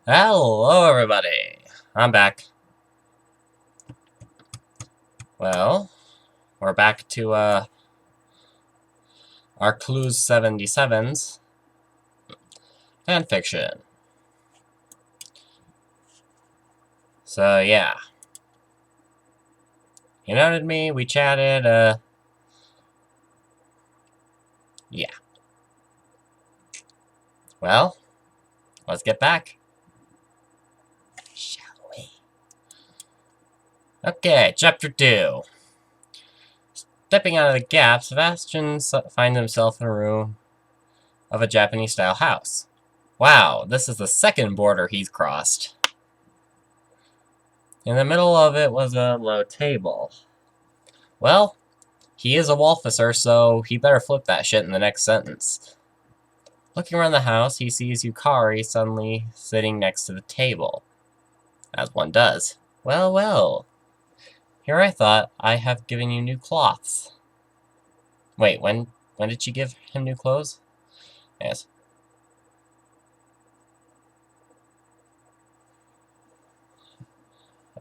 Hello, everybody. I'm back. Well, we're back to our Clues 77's fanfiction. So yeah, you noted me. We chatted. Yeah. Well, let's get back, shall we? Okay, chapter 2. Stepping out of the gap, Sebastian finds himself in a room of a Japanese-style house. Wow, this is the second border he's crossed. In the middle of it was a low table. Well, he is a Wolficer, so he better flip that shit in the next sentence. Looking around the house, he sees Yukari suddenly sitting next to the table. As one does. Well, well. Here I thought I have given you new cloths. Wait, when did she give him new clothes? Yes.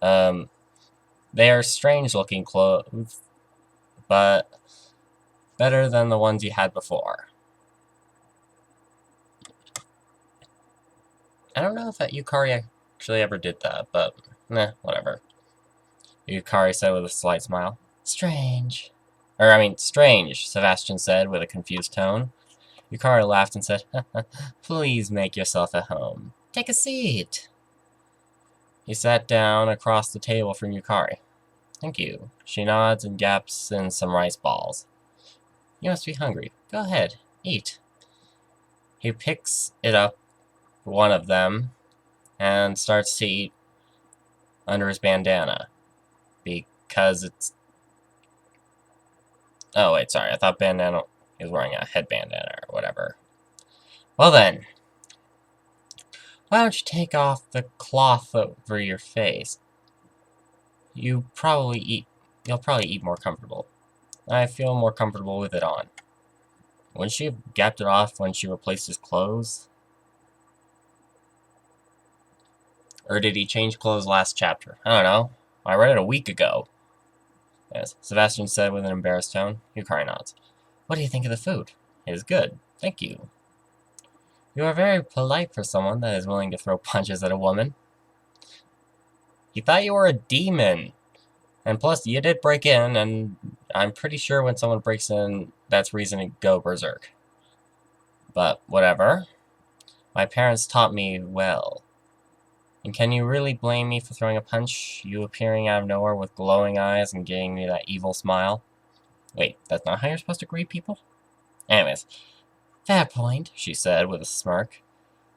They are strange-looking clothes, but better than the ones you had before. I don't know if that Yukari actually ever did that, but whatever. Yukari said with a slight smile. Strange. Strange, Sebastian said with a confused tone. Yukari laughed and said, Please make yourself at home. Take a seat. He sat down across the table from Yukari. Thank you. She nods and gaps in some rice balls. You must be hungry. Go ahead, eat. He picks it up, one of them, and starts to eat under his bandana. Because it's... Oh, wait, sorry. I thought bandana... He was wearing a head bandana or whatever. Well then. Why don't you take off the cloth over your face? You'll probably eat more comfortable. I feel more comfortable with it on. Wouldn't she have gapped it off when she replaced his clothes? Or did he change clothes last chapter? I don't know. I read it a week ago. Yes, Sebastian said with an embarrassed tone. Yukari nods. What do you think of the food? It is good. Thank you. You are very polite for someone that is willing to throw punches at a woman. He thought you were a demon. And plus, you did break in, and I'm pretty sure when someone breaks in, that's reason to go berserk. But whatever. My parents taught me well. And can you really blame me for throwing a punch? You appearing out of nowhere with glowing eyes and giving me that evil smile? Wait, that's not how you're supposed to greet people? Anyways, fair point, she said with a smirk.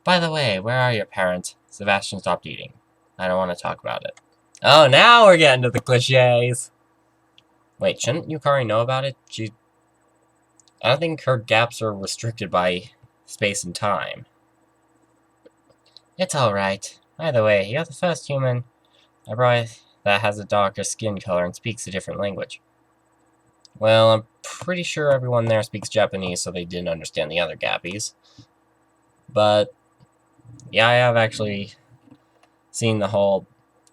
By the way, where are your parents? Sebastian stopped eating. I don't want to talk about it. Oh, now we're getting to the cliches! Wait, shouldn't Yukari know about it? I don't think her gaps are restricted by space and time. It's alright. By the way, you're the first human I brought that has a darker skin color and speaks a different language. Well, I'm pretty sure everyone there speaks Japanese, so they didn't understand the other gappies. But, yeah, I have actually seen the whole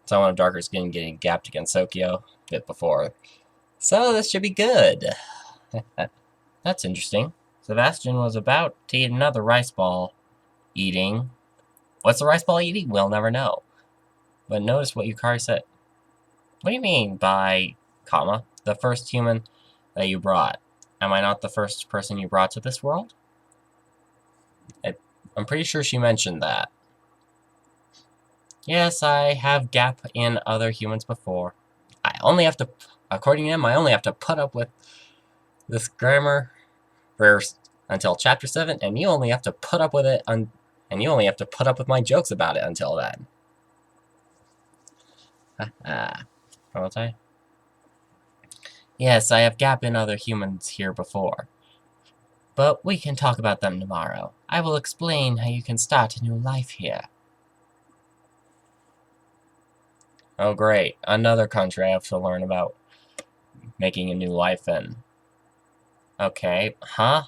someone of darker skin getting gapped against Sokyo a bit before. So this should be good. That's interesting. Sebastian was about to eat another rice ball. Eating. What's the rice ball eating? We'll never know. But notice what Yukari said. What do you mean by, comma, the first human that you brought? Am I not the first person you brought to this world? I'm pretty sure she mentioned that. Yes, I have gap in other humans before. I only have to, according to him, I only have to put up with this grammar until chapter 7, and you only have to put up with it, and you only have to put up with my jokes about it until then. What was I? Yes, I have gap in other humans here before. But we can talk about them tomorrow. I will explain how you can start a new life here. Oh great, another country I have to learn about making a new life in. Okay, huh?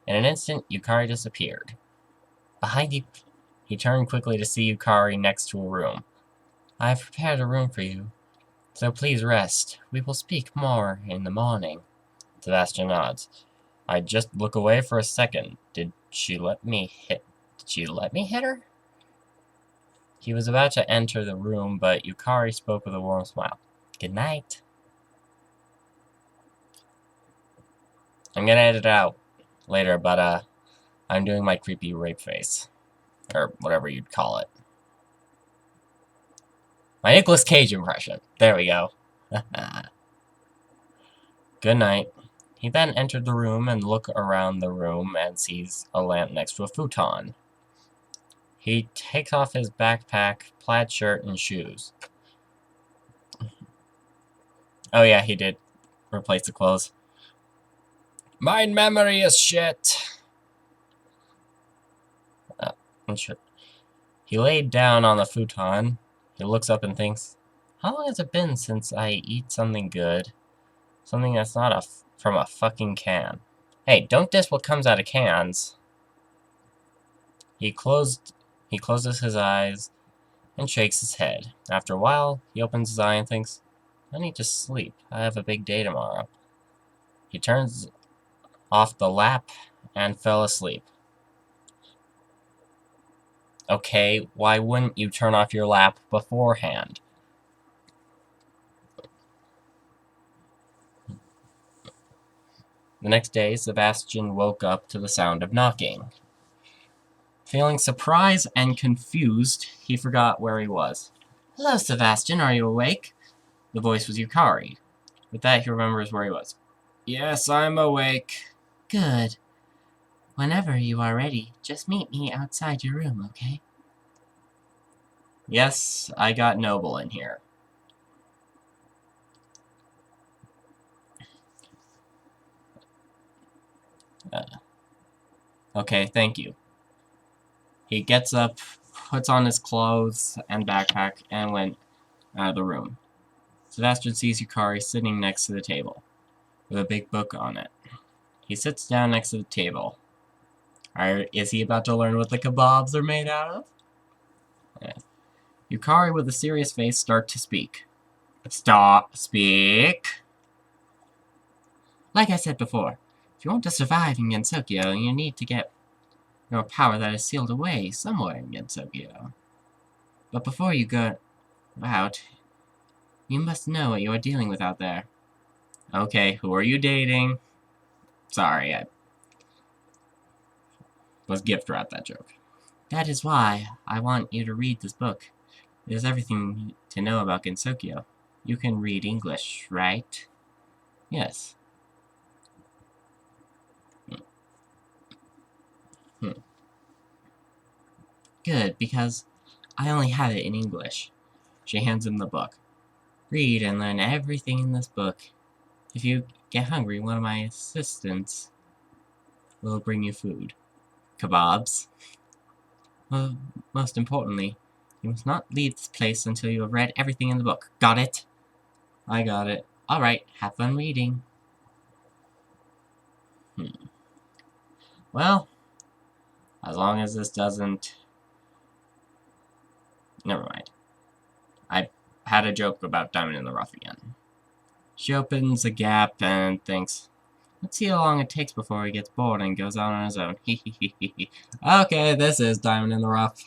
In an instant, Yukari disappeared. Behind you... He turned quickly to see Yukari next to a room. I have prepared a room for you, so please rest. We will speak more in the morning. Sebastian nods. I just look away for a second. Did she let me hit her? He was about to enter the room, but Yukari spoke with a warm smile. Good night. I'm gonna edit it out later, but I'm doing my creepy rape face. Or whatever you'd call it. My Nicolas Cage impression. There we go. Good night. He then entered the room and looked around the room and sees a lamp next to a futon. He takes off his backpack, plaid shirt, and shoes. Oh yeah, he did replace the clothes. My memory is shit. He laid down on the futon. He looks up and thinks, how long has it been since I eat something good? Something that's not from a fucking can. Hey, don't diss what comes out of cans. He closes his eyes and shakes his head. After a while, he opens his eye and thinks, I need to sleep. I have a big day tomorrow. He turns off the lap and fell asleep. Okay, why wouldn't you turn off your lap beforehand? The next day, Sebastian woke up to the sound of knocking. Feeling surprised and confused, he forgot where he was. Hello, Sebastian, are you awake? The voice was Yukari. With that, he remembers where he was. Yes, I'm awake. Good. Whenever you are ready, just meet me outside your room, okay? Yes, I got Noble in here. Okay, thank you. He gets up, puts on his clothes and backpack, and went out of the room. Sebastian sees Yukari sitting next to the table, with a big book on it. He sits down next to the table. Is he about to learn what the kebabs are made out of? Yeah. Yukari, with a serious face, starts to speak. Speak! Like I said before, if you want to survive in Gensokyo, you need to get your power that is sealed away somewhere in Gensokyo. But before you go out, you must know what you are dealing with out there. Okay, who are you dating? Sorry, I was gift wrapped that joke. That is why I want you to read this book. It is everything to know about Gensokyo. You can read English, right? Yes. Good, because I only have it in English. She hands him the book. Read and learn everything in this book. If you get hungry, one of my assistants will bring you food. Kebabs. Well, most importantly, you must not leave this place until you have read everything in the book. Got it? I got it. Alright, have fun reading. Well, as long as this doesn't... Never mind. I had a joke about Diamond in the Rough again. She opens a gap and thinks, let's see how long it takes before he gets bored and goes out on his own. Okay, this is Diamond in the Rough.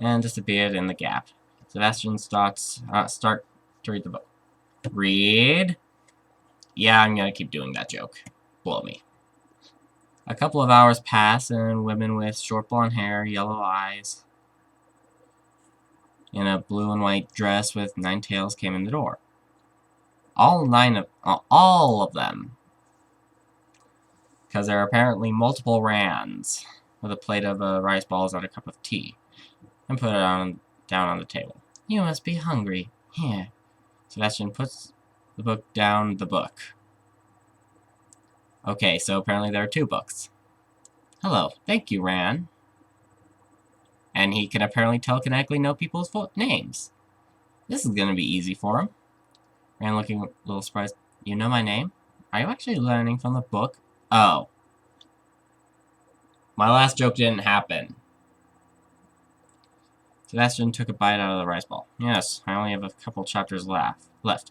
And disappeared in the gap. Sebastian start to read the book. Read. Yeah, I'm gonna keep doing that joke. Blow me. A couple of hours pass, and women with short blonde hair, yellow eyes, in a blue and white dress with 9 tails came in the door. All of them. Because there are apparently multiple Rands, with a plate of rice balls and a cup of tea, and put it down on the table. You must be hungry. Here. Sebastian puts the book down the book. Okay, so apparently there are 2 books. Hello, thank you, Ran. And he can apparently telekinetically know people's names. This is gonna be easy for him. Ran looking a little surprised. You know my name? Are you actually learning from the book? Oh. My last joke didn't happen. Sebastian took a bite out of the rice ball. Yes, I only have a couple chapters left.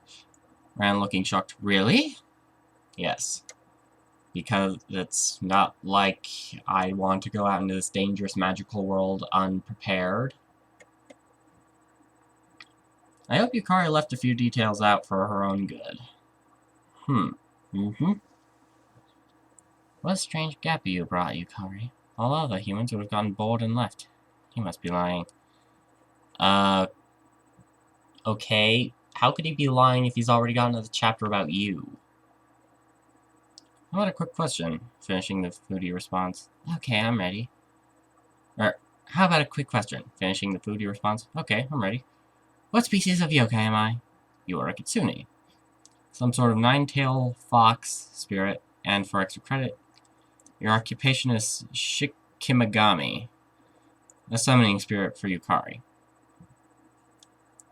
Ran looking shocked. Really? Yes. Because it's not like I want to go out into this dangerous magical world unprepared. I hope Yukari left a few details out for her own good. What a strange gappy you brought, Yukari. All other humans would have gotten bored and left. He must be lying. Okay. How could he be lying if he's already gotten to the chapter about you? How about a quick question? Finishing the foodie response. Okay, I'm ready. Or, how about a quick question? Finishing the foodie response. Okay, I'm ready. What species of yokai am I? You are a kitsune. Some sort of nine-tailed fox spirit, and for extra credit, your occupation is Shikimagami, a summoning spirit for Yukari.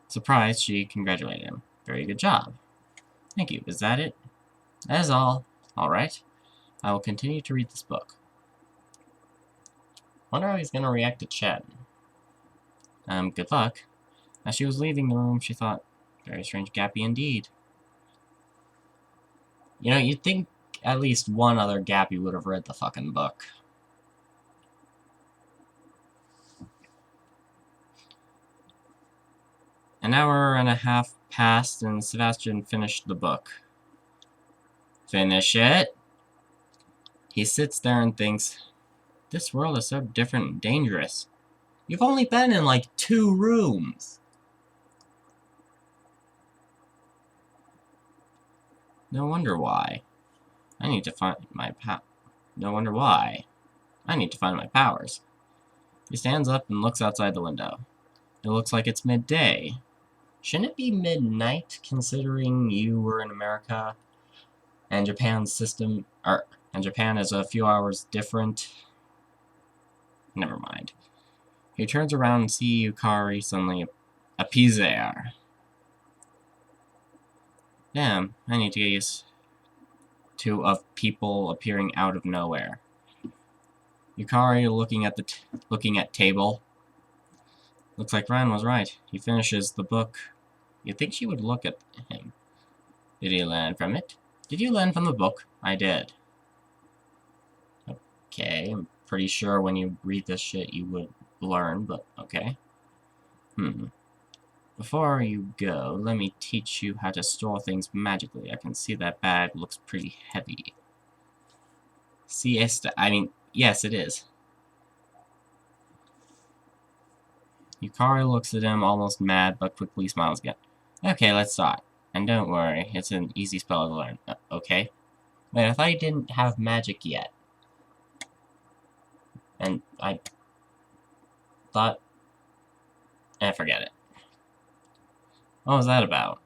Surprised, she congratulated him. Very good job. Thank you. Is that it? That is all. Alright. I will continue to read this book. Wonder how he's gonna react to Chen. Good luck. As she was leaving the room, she thought, very strange gappy indeed. You know, you'd think at least one other gappy would have read the fucking book. An hour and a half passed, and Sebastian finished the book. Finish it? He sits there and thinks, this world is so different and dangerous. You've only been in like 2 rooms. No wonder why. I need to find my No wonder why. I need to find my powers. He stands up and looks outside the window. It looks like it's midday. Shouldn't it be midnight, considering you were in America and Japan's system, and Japan is a few hours different? Never mind. He turns around and sees Yukari suddenly appears there. Damn, I need to get used to of people appearing out of nowhere. Yukari looking at table. Looks like Ryan was right. He finishes the book. You'd think she would look at him. Did he learn from it? Did you learn from the book? I did. Okay, I'm pretty sure when you read this shit you would learn, but okay. Before you go, let me teach you how to store things magically. I can see that bag looks pretty heavy. Siesta. I mean, yes, it is. Yukari looks at him, almost mad, but quickly smiles again. Okay, let's start. And don't worry, it's an easy spell to learn. Okay. Wait, I thought he didn't have magic yet. And I thought... forget it. What was that about?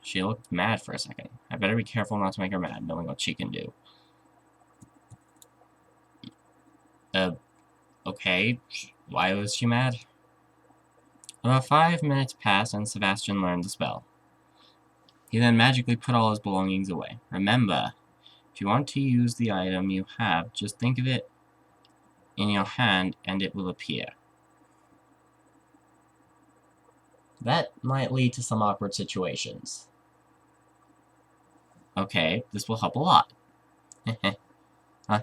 She looked mad for a second. I better be careful not to make her mad, knowing what she can do. Okay. Why was she mad? About 5 minutes passed and Sebastian learned the spell. He then magically put all his belongings away. Remember, if you want to use the item you have, just think of it in your hand and it will appear. That might lead to some awkward situations. Okay, this will help a lot. I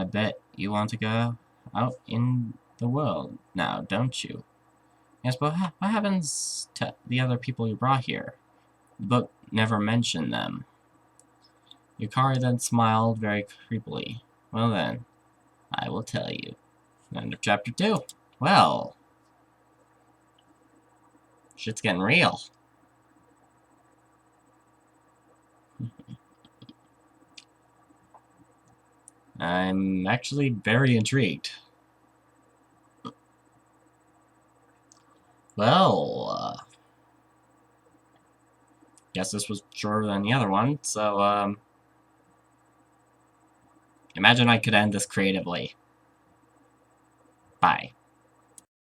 bet you want to go out in the world now, don't you? Yes, but what happens to the other people you brought here? The book never mentioned them. Yukari then smiled very creepily. Well then, I will tell you. End of chapter 2. Well... shit's getting real. I'm actually very intrigued. Well, guess this was shorter than the other one, so, imagine I could end this creatively. Bye.